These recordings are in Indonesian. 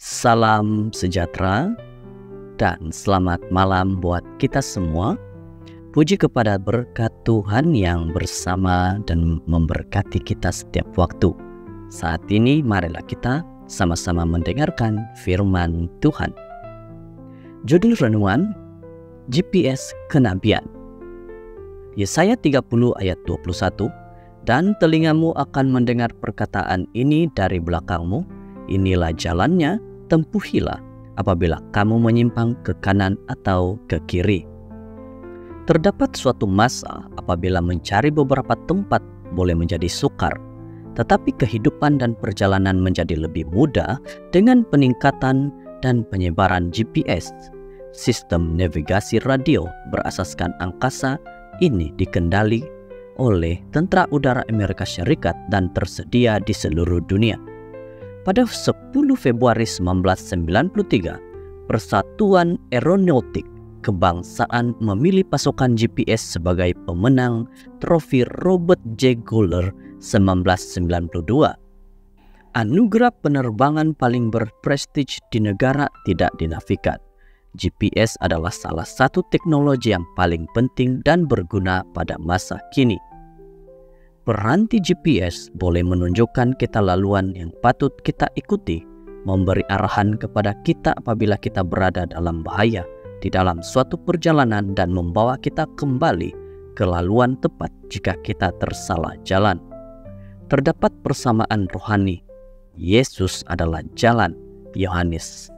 Salam sejahtera dan selamat malam buat kita semua. Puji kepada berkat Tuhan yang bersama dan memberkati kita setiap waktu. Saat ini marilah kita sama-sama mendengarkan firman Tuhan. Judul renungan GPS Kenabian. Yesaya 30 ayat 21. Dan telingamu akan mendengar perkataan ini dari belakangmu. Inilah jalannya, tempuhilah apabila kamu menyimpang ke kanan atau ke kiri. Terdapat suatu masa apabila mencari beberapa tempat boleh menjadi sukar, tetapi kehidupan dan perjalanan menjadi lebih mudah dengan peningkatan dan penyebaran GPS. Sistem navigasi radio berasaskan angkasa ini dikendali oleh Tentara Udara Amerika Serikat dan tersedia di seluruh dunia. Pada 10 Februari 1993, Persatuan Aeronautik Kebangsaan memilih pasukan GPS sebagai pemenang trofi Robert J. Goller 1992. Anugerah penerbangan paling berprestij di negara tidak dinafikan. GPS adalah salah satu teknologi yang paling penting dan berguna pada masa kini. Peranti GPS boleh menunjukkan kita laluan yang patut kita ikuti, memberi arahan kepada kita apabila kita berada dalam bahaya di dalam suatu perjalanan dan membawa kita kembali ke laluan tepat jika kita tersalah jalan. Terdapat persamaan rohani. Yesus adalah jalan, Yohanes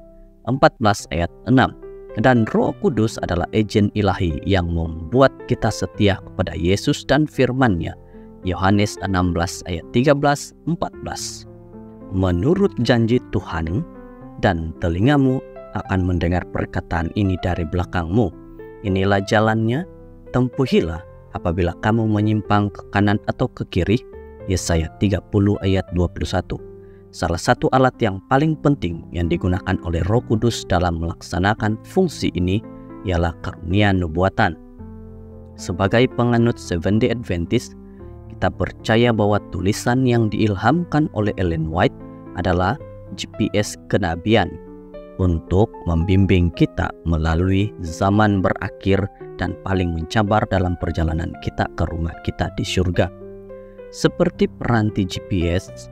14 ayat 6. Dan Roh Kudus adalah agen ilahi yang membuat kita setia kepada Yesus dan firman-Nya. Yohanes 16 ayat 13-14. Menurut janji Tuhan, dan telingamu akan mendengar perkataan ini dari belakangmu. Inilah jalannya, tempuhilah apabila kamu menyimpang ke kanan atau ke kiri. Yesaya 30 ayat 21. Salah satu alat yang paling penting yang digunakan oleh Roh Kudus dalam melaksanakan fungsi ini ialah karunia nubuatan. Sebagai penganut Seventh-day Adventist, kita percaya bahwa tulisan yang diilhamkan oleh Ellen White adalah GPS kenabian untuk membimbing kita melalui zaman berakhir dan paling mencabar dalam perjalanan kita ke rumah kita di surga. Seperti peranti GPS,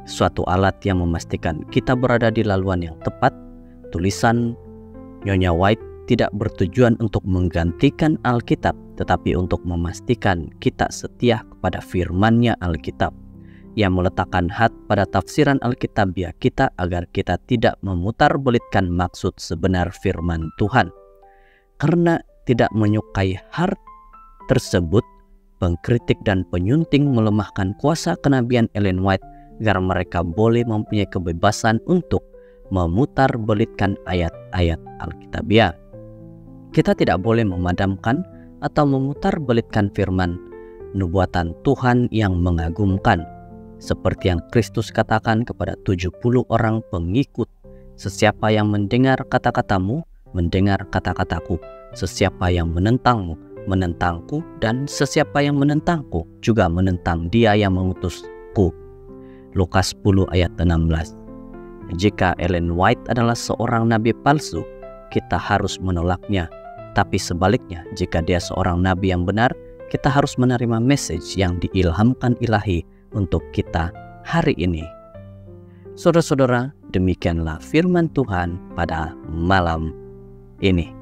suatu alat yang memastikan kita berada di laluan yang tepat, tulisan Nyonya White tidak bertujuan untuk menggantikan Alkitab, tetapi untuk memastikan kita setia kepada firman-Nya Alkitab, yang meletakkan hat pada tafsiran Alkitabiah kita agar kita tidak memutar-belitkan maksud sebenar firman Tuhan. Karena tidak menyukai hal tersebut, pengkritik dan penyunting melemahkan kuasa kenabian Ellen White agar mereka boleh mempunyai kebebasan untuk memutar-belitkan ayat-ayat Alkitabiah. Kita tidak boleh memadamkan atau memutar-belitkan firman nubuatan Tuhan yang mengagumkan. Seperti yang Kristus katakan kepada 70 orang pengikut, sesiapa yang mendengar kata-katamu, mendengar kata-kataku. Sesiapa yang menentangmu, menentangku, dan sesiapa yang menentangku juga menentang dia yang mengutusku. Lukas 10 ayat 16. Jika Ellen White adalah seorang nabi palsu, kita harus menolaknya. Tapi sebaliknya, jika dia seorang nabi yang benar, kita harus menerima message yang diilhamkan ilahi untuk kita hari ini. Saudara-saudara, demikianlah firman Tuhan pada malam ini.